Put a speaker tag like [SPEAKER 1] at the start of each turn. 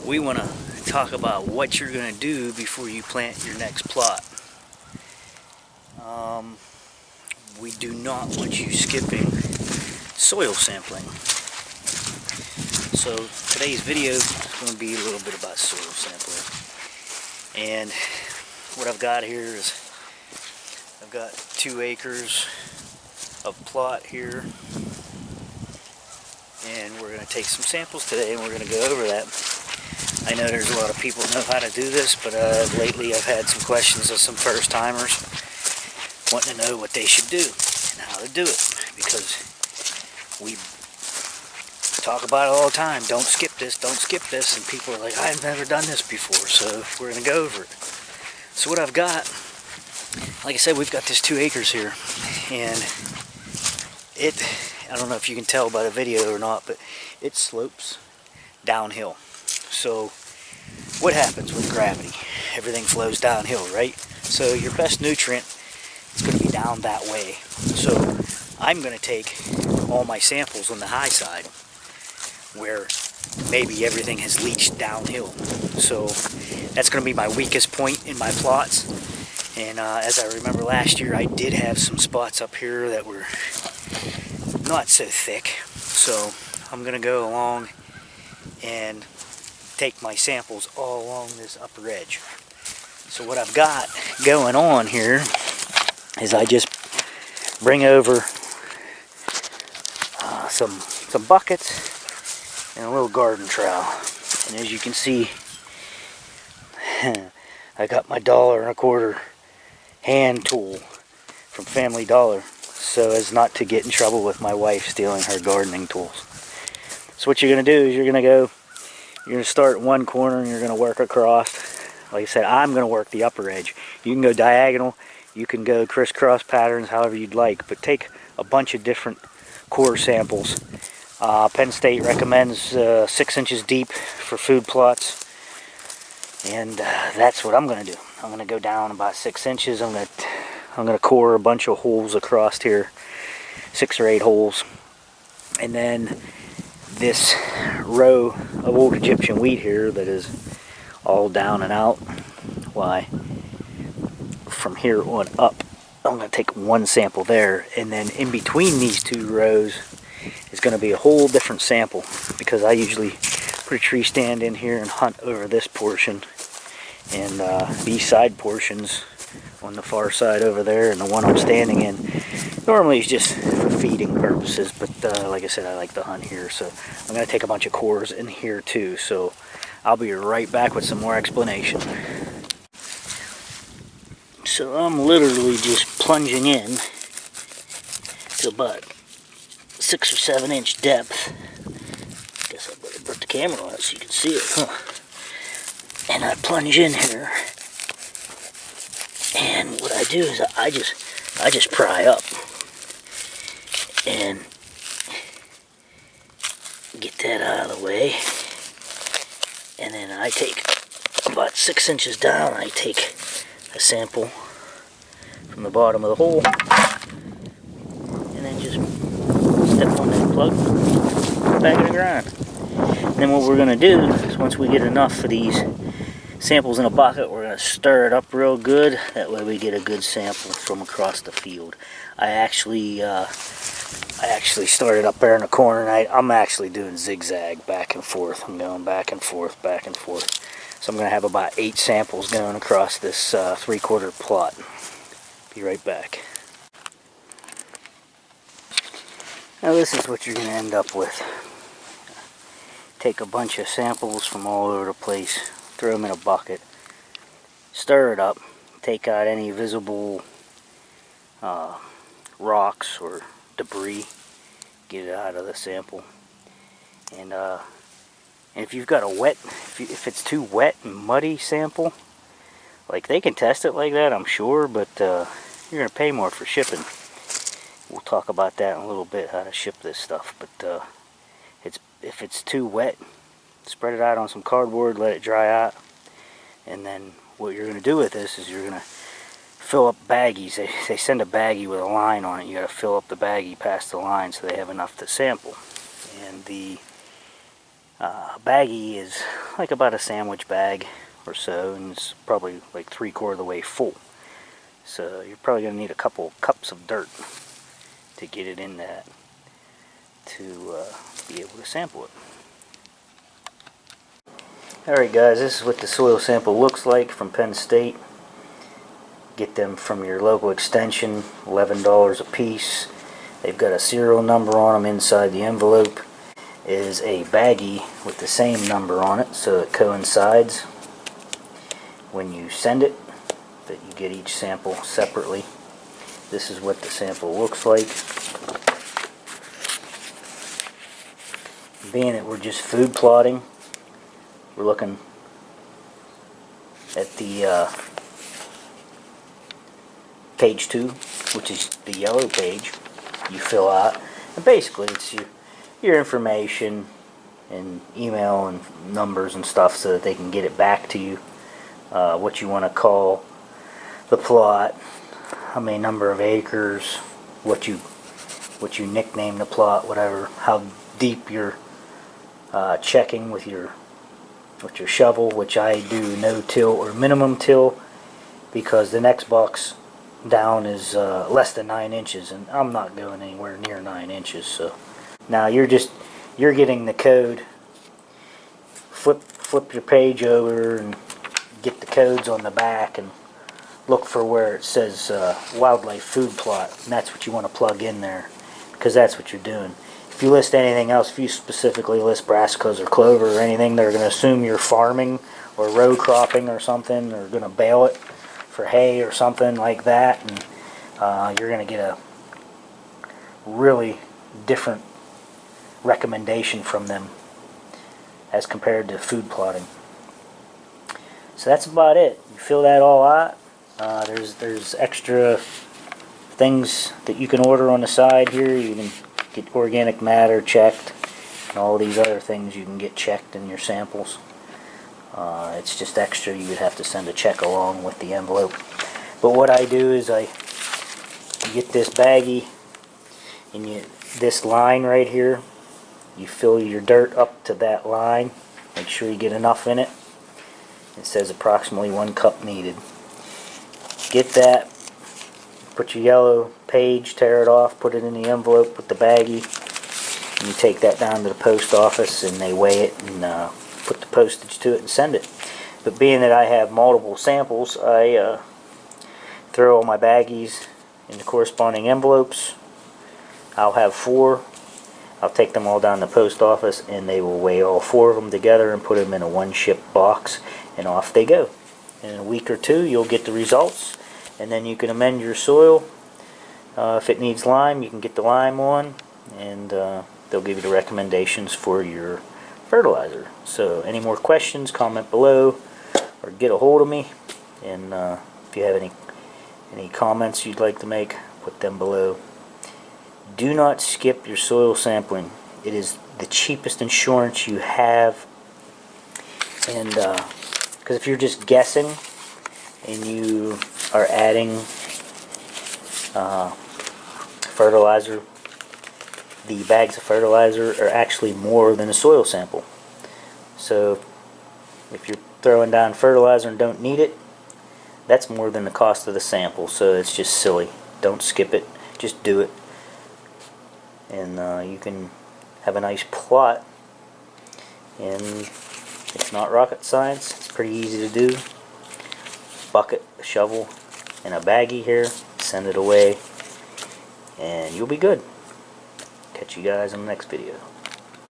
[SPEAKER 1] we want to talk about what you're going to do before you plant your next plot. We do not want you skipping soil sampling. So today's video is going to be a little bit about soil sampling. And what I've got here is I've got 2 acres of plot here. And we're going to take some samples today and we're going to go over that. I know there's a lot of people that know how to do this, but lately I've had some questions of some first timers wanting to know what they should do and how to do it, because we talk about it all the time. Don't skip this, and people are like, I've never done this before, so we're going to go over it. So what I've got, like I said, we've got this 2 acres here, and I don't know if you can tell by the video or not, but it slopes downhill. So what happens with gravity? Everything flows downhill, right? So your best nutrient is going to be down that way. So I'm going to take all my samples on the high side where maybe everything has leached downhill. So that's going to be my weakest point in my plots. And as I remember last year, I did have some spots up here that were not so thick. So I'm going to go along and take my samples all along this upper edge. So what I've got going on here is I just bring over some buckets and a little garden trowel. And as you can see, I got my $1.25 hand tool from Family Dollar, so as not to get in trouble with my wife stealing her gardening tools. So what you're going to do is you're going to start in one corner and you're going to work across. Like I said, I'm going to work the upper edge. You can go diagonal, you can go crisscross patterns, however you'd like, but take a bunch of different core samples. Penn State recommends 6 inches deep for food plots, and that's what I'm going to do. I'm going to go down about 6 inches. I'm going to core a bunch of holes across here, 6 or 8 holes, and then this row of old Egyptian wheat here that is all down and out, why, from here on up, I'm going to take one sample there, and then in between these 2 rows is going to be a whole different sample, because I usually put a tree stand in here and hunt over this portion, and these side portions on the far side over there, and the one I'm standing in normally is just for feeding purposes, but like I said, I like to hunt here, so I'm going to take a bunch of cores in here too. So I'll be right back with some more explanation. So I'm literally just plunging in to about 6 or 7 inch depth. Guess I better put the camera on it so you can see it, huh? And I plunge in here, and what I do is I just pry up and get that out of the way, and then I take about 6 inches down. I take a sample from the bottom of the hole, and then just step on that plug, back in the ground. And then what we're going to do is, once we get enough of these samples in a bucket, we're going to stir it up real good. That way we get a good sample from across the field. I actually started up there in the corner, and I'm actually doing zigzag back and forth. I'm going back and forth, back and forth. So I'm going to have about 8 samples going across this 3/4 plot. Be right back. Now this is what you're going to end up with. Take a bunch of samples from all over the place, throw them in a bucket, stir it up, take out any visible rocks or debris, get it out of the sample. And if you've got a wet, if it's too wet and muddy sample, like, they can test it like that, I'm sure, but you're going to pay more for shipping. We'll talk about that in a little bit, how to ship this stuff. But if it's too wet, spread it out on some cardboard, let it dry out, and then what you're going to do with this is you're going to fill up baggies. They send a baggie with a line on it. You got to fill up the baggie past the line so they have enough to sample. And the baggie is like about a sandwich bag or so, and it's probably like 3/4 of the way full. So you're probably going to need a couple cups of dirt to get it in that to be able to sample it. Alright guys, this is what the soil sample looks like from Penn State. Get them from your local extension, $11 a piece. They've got a serial number on them. Inside the envelope is a baggie with the same number on it, so it coincides when you send it, that you get each sample separately. This is what the sample looks like. Being that we're just food plotting, we're looking at the page 2, which is the yellow page you fill out, and basically it's your information and email and numbers and stuff so that they can get it back to you, what you want to call the plot, how many number of acres, what you nickname the plot, whatever, how deep you're checking with your shovel, which I do no till or minimum till, because the next box down is less than 9 inches, and I'm not going anywhere near 9 inches. So now you're getting the code. Flip your page over and get the codes on the back and look for where it says wildlife food plot, and that's what you want to plug in there, because that's what you're doing. If you list anything else, if you specifically list brassicas or clover or anything, they're going to assume you're farming or row cropping or something, or going to bale it for hay or something like that, and you're going to get a really different recommendation from them as compared to food plotting. So that's about it. You fill that all out. There's extra things that you can order on the side here. You can get organic matter checked, and all these other things you can get checked in your samples. It's just extra. You would have to send a check along with the envelope. But what I do is you get this baggie, and this line right here, you fill your dirt up to that line. Make sure you get enough in it. It says approximately 1 cup needed. Get that, put your yellow page, tear it off, put it in the envelope with the baggie, and you take that down to the post office, and they weigh it and put the postage to it and send it. But being that I have multiple samples, I throw all my baggies in the corresponding envelopes. I'll have 4. I'll take them all down to the post office, and they will weigh all 4 of them together and put them in a 1-ship box, and off they go. In a week or 2 you'll get the results, and then you can amend your soil. If it needs lime, you can get the lime on, and they'll give you the recommendations for your fertilizer. So any more questions, comment below or get a hold of me, and if you have any comments you'd like to make, put them below. Do not skip your soil sampling. It is the cheapest insurance you have, and because if you're just guessing and you are adding fertilizer, the bags of fertilizer are actually more than a soil sample. So if you're throwing down fertilizer and don't need it, that's more than the cost of the sample. So it's just silly. Don't skip it. Just do it, and you can have a nice plot. And it's not rocket science. It's pretty easy to do. Bucket, a shovel, and a baggie here. Send it away, and you'll be good. Catch you guys in the next video.